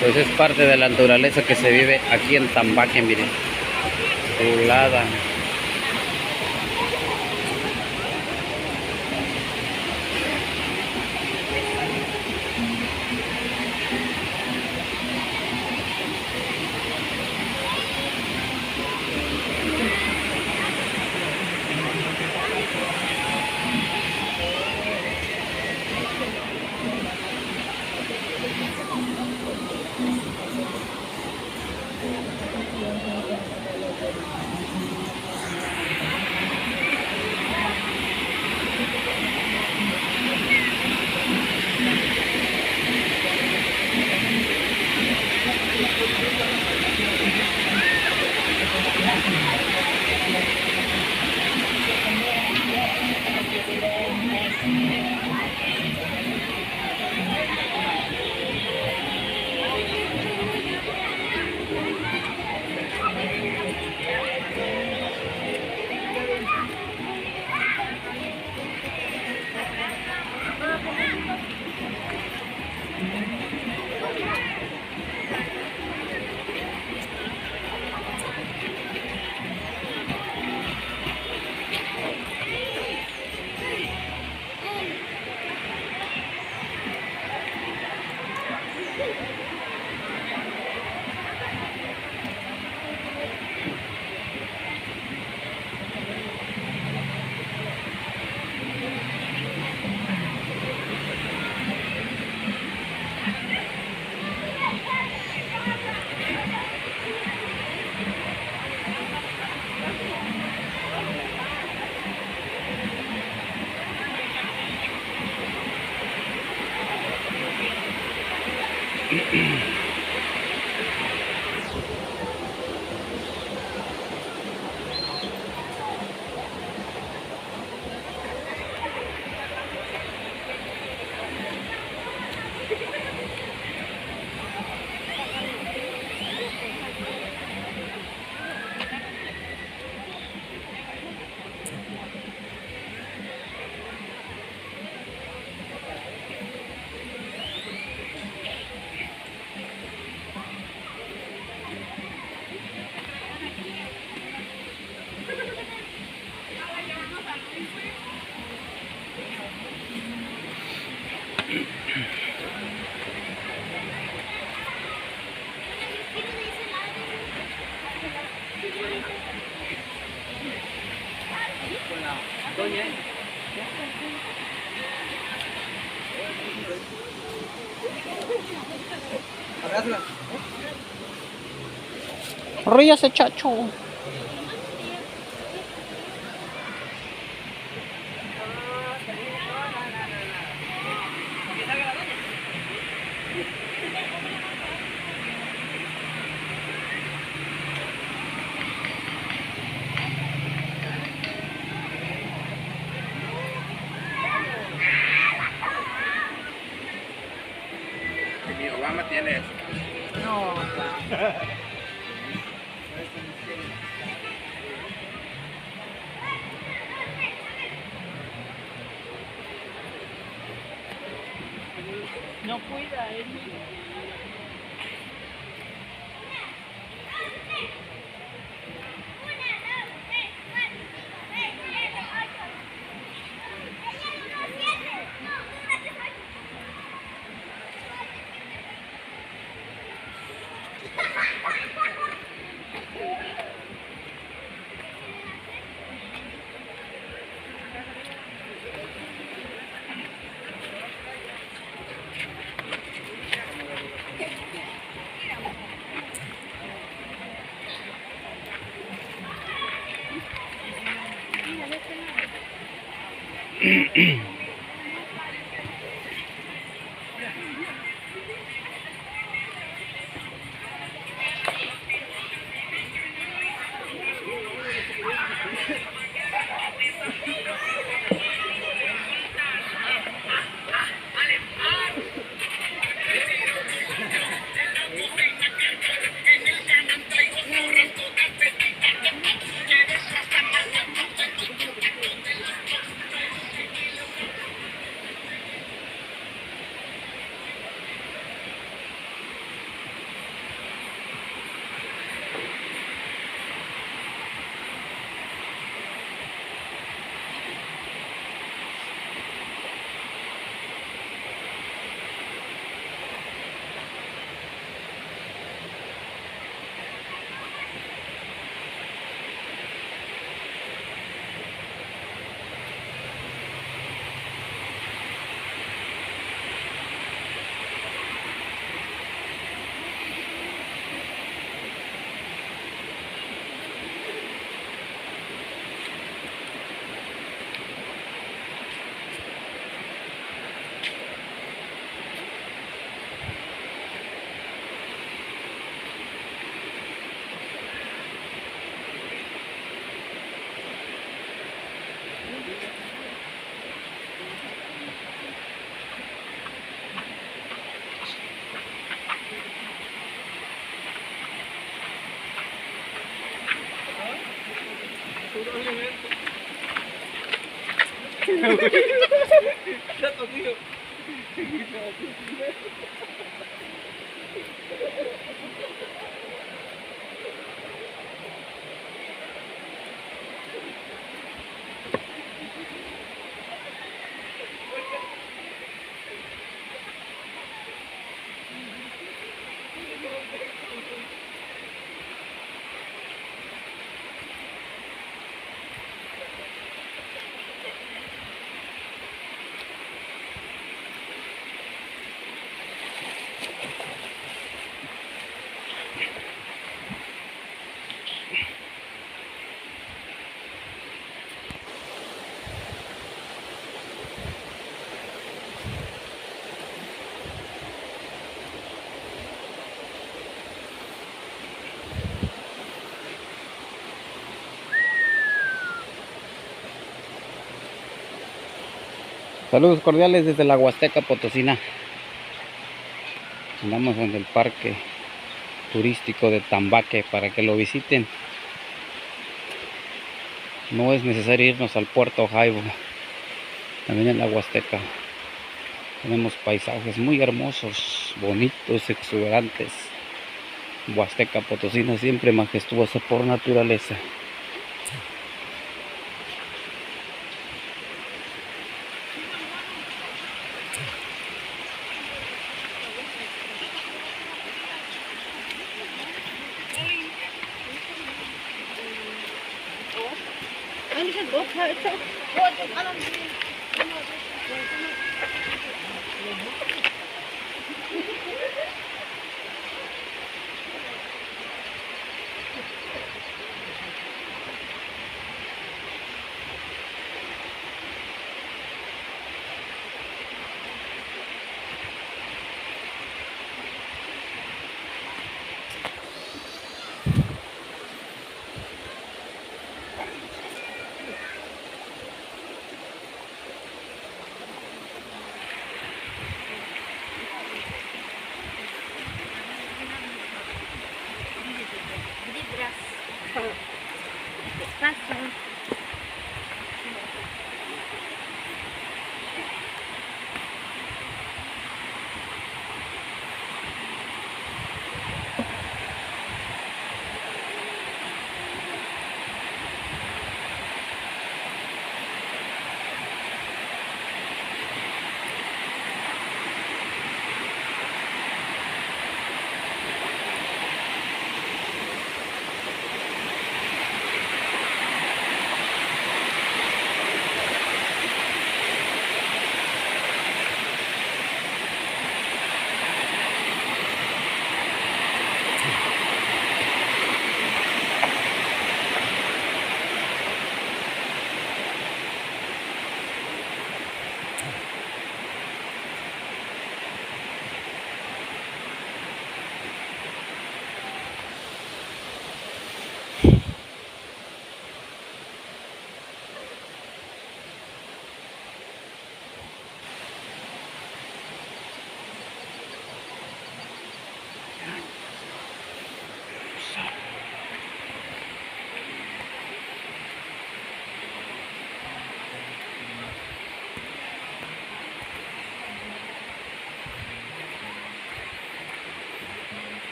Pues es parte de la naturaleza que se vive aquí en Tambaque, miren. Chulada. Ríase, chacho. Mi Obama tiene eso. No. No cuida, Saludos cordiales desde la Huasteca Potosina. Andamos en el parque turístico de Tambaque para que lo visiten. No es necesario irnos al puerto Jaibo. También en la Huasteca tenemos paisajes muy hermosos, bonitos, exuberantes. Huasteca Potosina siempre majestuosa por naturaleza.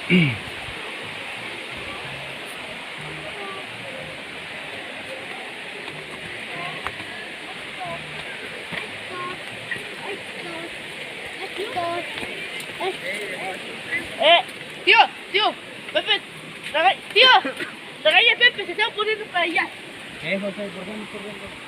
Tío, tío, Pepe, tío, trae a Pepe, se está poniendo para allá. ¿Qué, José? ¿Por qué no? ¿Por qué no?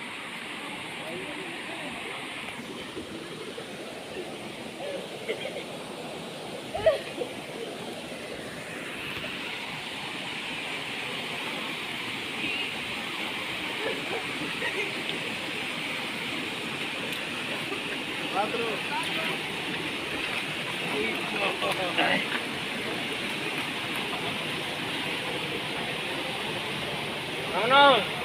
¡Vámonos!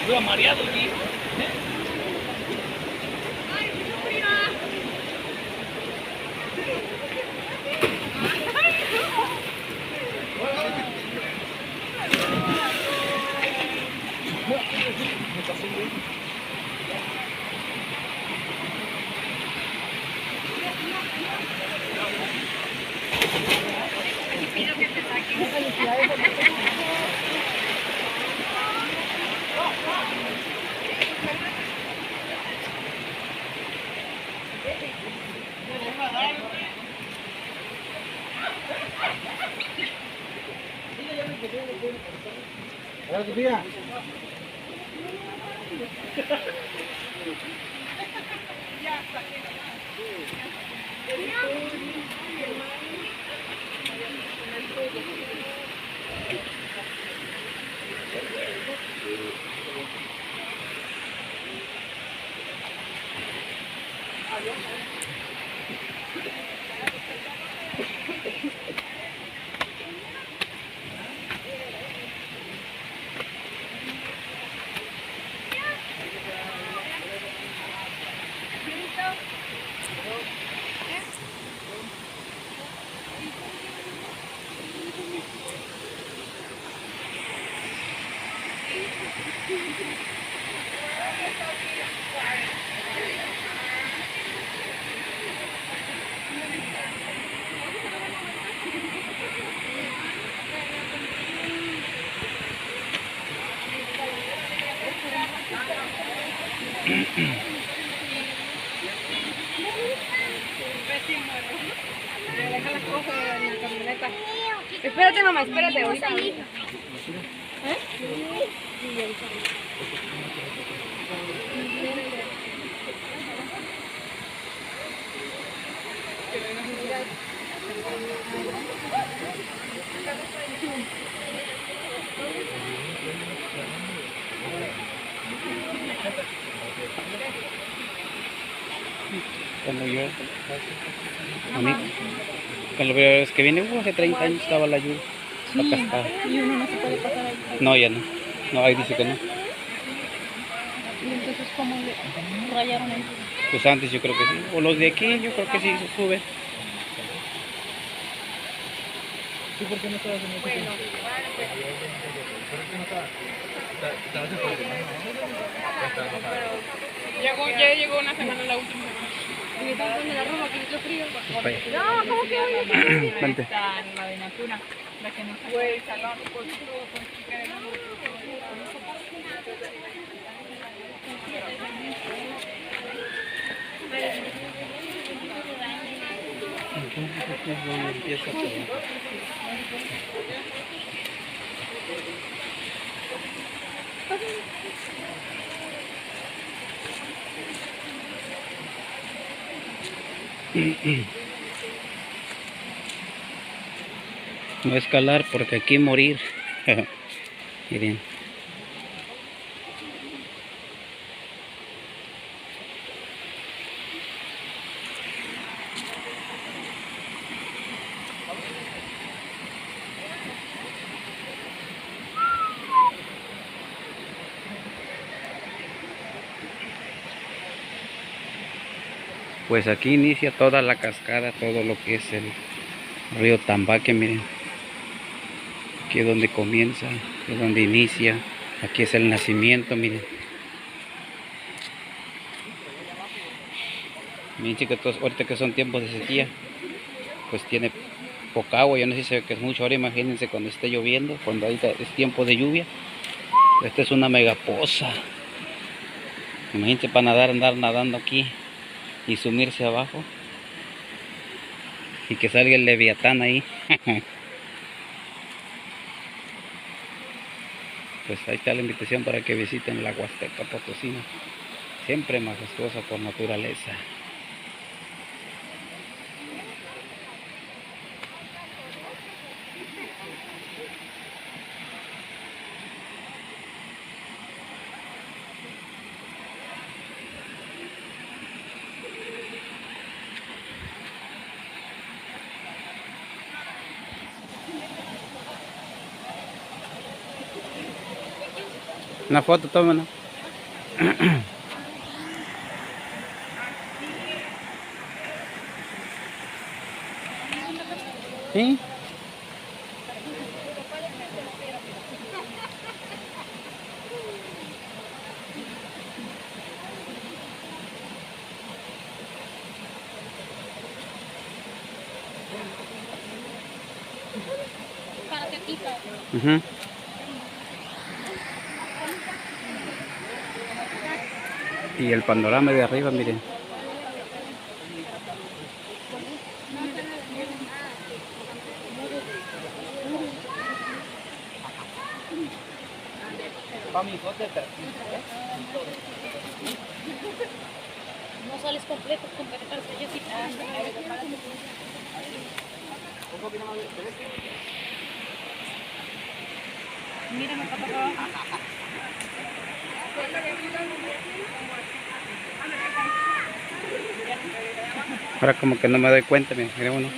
Veo mareado aquí. Espérate, mamá, espérate, ahorita. Cuando yo, a mí, con la primera vez que vine, hace 30 años estaba la lluvia. Acá está. Y uno no se puede pasar ahí. No, ya no. No, ahí dice que no. Y entonces, ¿cómo le rayaron ahí? Pues antes yo creo que sí. O los de aquí, yo creo que sí se sube. ¿Tú por qué no estabas en el Bueno, Ya llegó una semana la última. y me están poniendo la ropa que le dio frío. Vaya. No, ¿cómo que hoy? Vente. Está en la de Natura, la que no fue el salón. Empieza todo. No escalar porque aquí morir. Miren. Pues aquí inicia toda la cascada, todo lo que es el río Tambaque, miren. Aquí es donde comienza, es donde inicia. Aquí es el nacimiento, miren. Miren chicos, ahorita que son tiempos de sequía, pues tiene poca agua. Yo no sé si se ve que es mucho. Ahora imagínense cuando esté lloviendo, cuando ahorita es tiempo de lluvia. Esta es una mega poza. Imagínense para nadar, andar nadando aquí y sumirse abajo. Y que salga el leviatán ahí. Pues ahí está la invitación para que visiten la Huasteca Potosina, siempre majestuosa por naturaleza. Una foto, tómala. ¿Sí? Ujú. Y el panorama de arriba, miren. No sales completo, completo para Jessica. Mira, me papá abajo. Ahora como que no me doy cuenta, miren uno.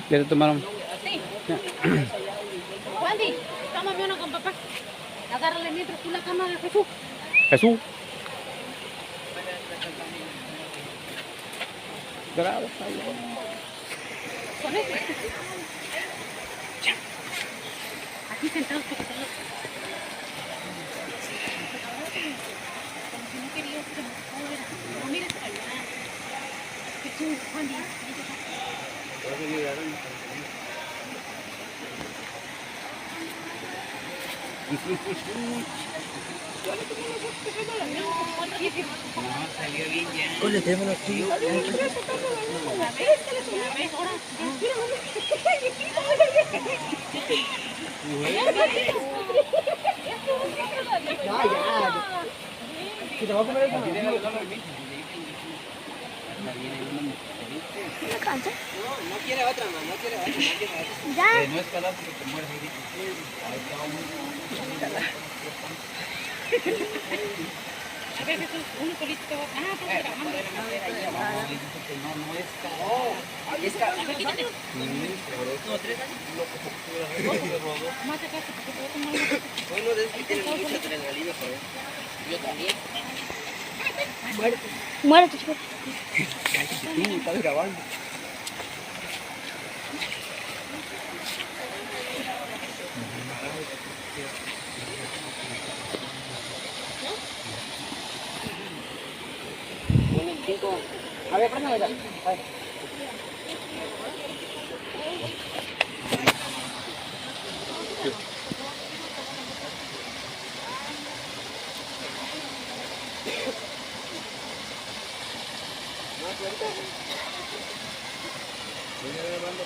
¿Ya te tomaron? Sí. Wendy, tómame uno con papá. Agárrale mientras tú la cama de Jesús. Jesús. Graba, Con este. Aquí sentados porque son los... Como si no querías que nos fuera. No mires para allá. Jesús, Wendy. Con el teléfono tuyo. Si te vas a comer eso, no quiere otra, man, no quiere otra. Ya. no escalar porque te mueres ahí. A ver, Jesús, uno solito te va a... Ah, pues grabando. Ahí está. A ver, quítate. No, 3 años. Más acá, porque te voy a tomar una... Uno de esos que tiene mucha adrenalina, joder. Yo también. Muérete, chico. Sí, estás grabando. A ver, préstame ya. Voy a grabando.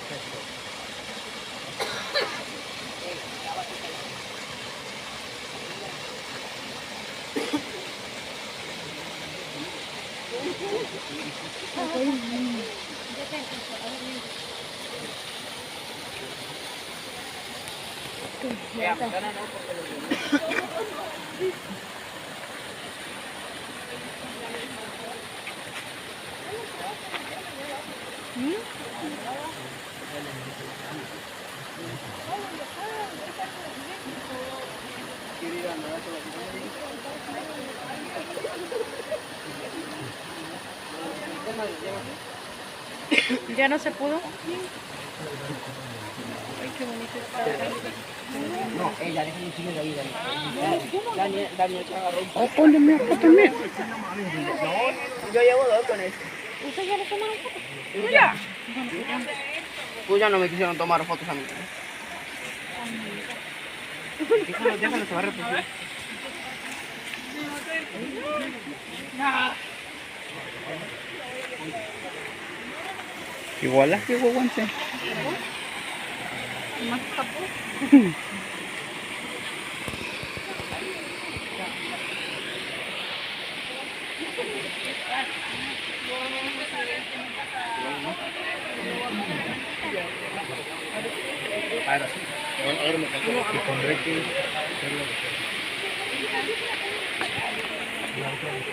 Ya no se pudo. Ay, qué bonito está. No, ella, déjame un chile de ahí, Daniel se agarró un Oh, ponle acá también. Yo llevo dos con eso. ¿Ustedes ya le tomaron fotos? Ya. Pues ya no me quisieron tomar fotos a mí. Déjalo, se va a repetir. Y voilà, qué guaguanche. Más capó. Ahora me calculo que con Reiki